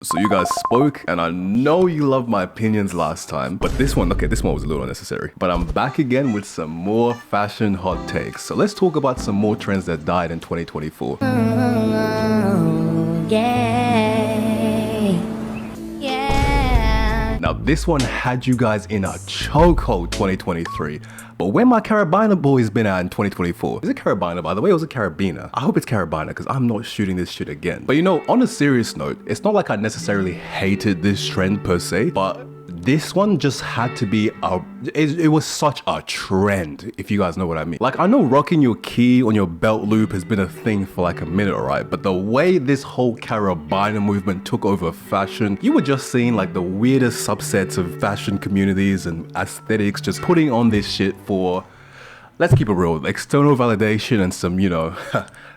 So you guys spoke, and I know you loved my opinions last time, but this one was a little unnecessary. But I'm back again with some more fashion hot takes. So let's talk about some more trends that died in 2024. Now this one had you guys in a chokehold 2023. But where my Carabina boys been at in 2024? Is it Carabina, by the way, or was it Carabina? I hope it's Carabina because I'm not shooting this shit again. But you know, on a serious note, it's not like I necessarily hated this trend per se, but this one just had to be it was such a trend, if you guys know what I mean. Like, I know rocking your key on your belt loop has been a thing for like a minute, alright? But the way this whole Carabina movement took over fashion, you were just seeing like the weirdest subsets of fashion communities and aesthetics just putting on this shit for, let's keep it real, external validation and some, you know,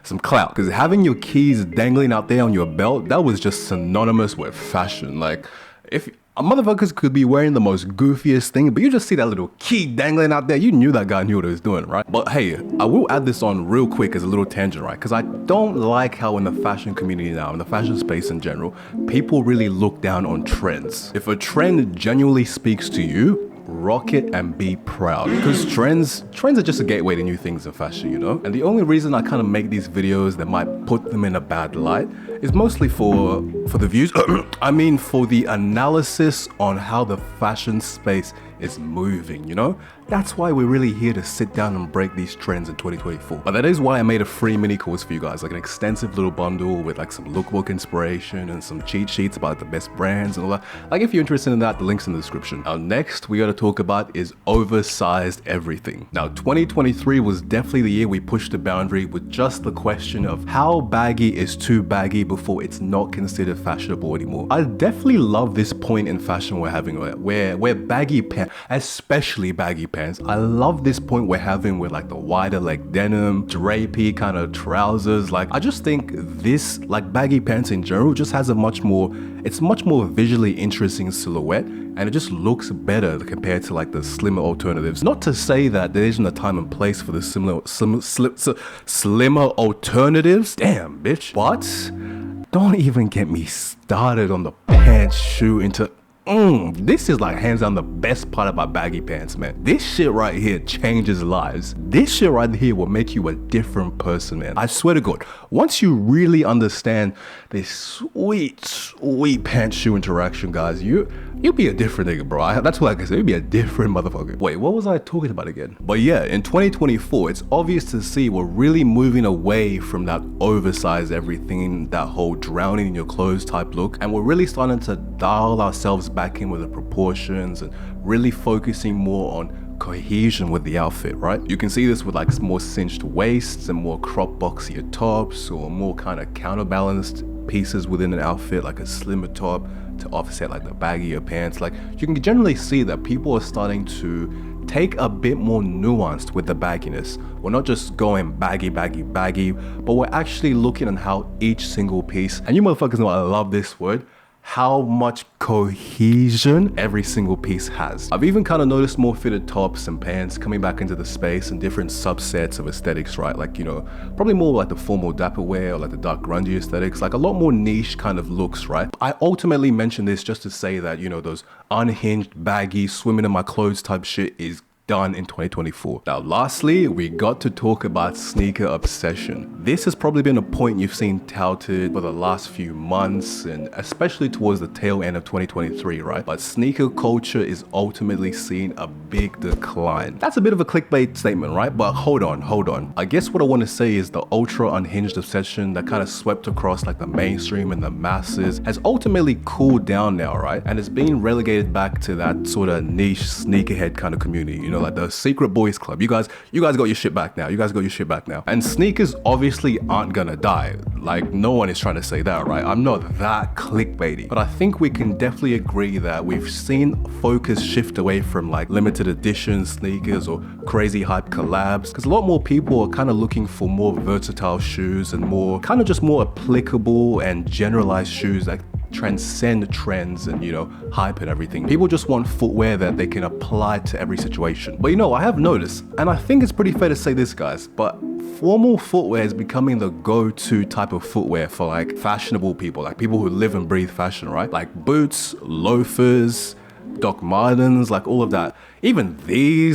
some clout. Because having your keys dangling out there on your belt, that was just synonymous with fashion. Like, if motherfuckers could be wearing the most goofiest thing, but you just see that little key dangling out there, you knew that guy knew what he was doing, right? But hey, I will add this on real quick as a little tangent, right? Because I don't like how in the fashion community now, in the fashion space in general, people really look down on trends. If a trend genuinely speaks to you, rock it and be proud, because trends are just a gateway to new things in fashion, you know. And the only reason I kind of make these videos that might put them in a bad light is mostly for the views I mean for the analysis on how the fashion space is moving, you know. That's why we're really here to sit down and break these trends in 2024. But that is why I made a free mini course for you guys, like an extensive little bundle with like some lookbook inspiration and some cheat sheets about the best brands and all that. Like, if you're interested in that, the link's in the description. Now next we gotta talk about is oversized everything. Now 2023 was definitely the year we pushed the boundary with just the question of how baggy is too baggy before it's not considered fashionable anymore. I definitely love this point in fashion we're having where baggy pants, especially baggy pants, I love this point we're having with like the wider leg denim, drapey kind of trousers. Like, I just think this, like, baggy pants in general just has it's much more visually interesting silhouette, and it just looks better compared to like the slimmer alternatives. Not to say that there isn't a time and place for the slimmer alternatives, damn bitch, but don't even get me started on the pants shoe into this is like hands down the best part about baggy pants, man. This shit right here changes lives. This shit right here will make you a different person, man. I swear to God, once you really understand this sweet pants shoe interaction, guys, you'll be a different nigga, bro. That's what I can say. You'll be a different motherfucker. Wait, what was I talking about again? But yeah, in 2024, it's obvious to see we're really moving away from that oversized everything, that whole drowning in your clothes type look, and we're really starting to dial ourselves back in with the proportions and really focusing more on cohesion with the outfit, right? You can see this with like more cinched waists and more crop boxier tops, or more kind of counterbalanced pieces within an outfit, like a slimmer top to offset like the baggier pants. Like, you can generally see that people are starting to take a bit more nuanced with the bagginess. We're not just going baggy, but we're actually looking at how each single piece, and you motherfuckers know I love this word, how much cohesion every single piece has. I've even kind of noticed more fitted tops and pants coming back into the space and different subsets of aesthetics, right? Like, you know, probably more like the formal dapper wear or like the dark grungy aesthetics, like a lot more niche kind of looks, right? I ultimately mention this just to say that, you know, those unhinged, baggy, swimming in my clothes type shit is done in 2024. Now lastly, we got to talk about sneaker obsession. This has probably been a point you've seen touted for the last few months, and especially towards the tail end of 2023, right? But sneaker culture is ultimately seeing a big decline. That's a bit of a clickbait statement, right? But hold on. I guess what I want to say is the ultra unhinged obsession that kind of swept across like the mainstream and the masses has ultimately cooled down now, right? And it's being relegated back to that sort of niche sneakerhead kind of community, you know, like the secret boys club. You guys got your shit back now. And sneakers obviously aren't gonna die. Like, no one is trying to say that, right? I'm not that clickbaity, but I think we can definitely agree that we've seen focus shift away from like limited edition sneakers or crazy hype collabs, because a lot more people are kind of looking for more versatile shoes and more kind of just more applicable and generalized shoes that transcend trends and, you know, hype and everything. People just want footwear that they can apply to every situation. But you know, I have noticed, and I think it's pretty fair to say this, guys, but formal footwear is becoming the go-to type of footwear for like fashionable people, like people who live and breathe fashion, right? Like boots, loafers, Doc Martens, like all of that. Even these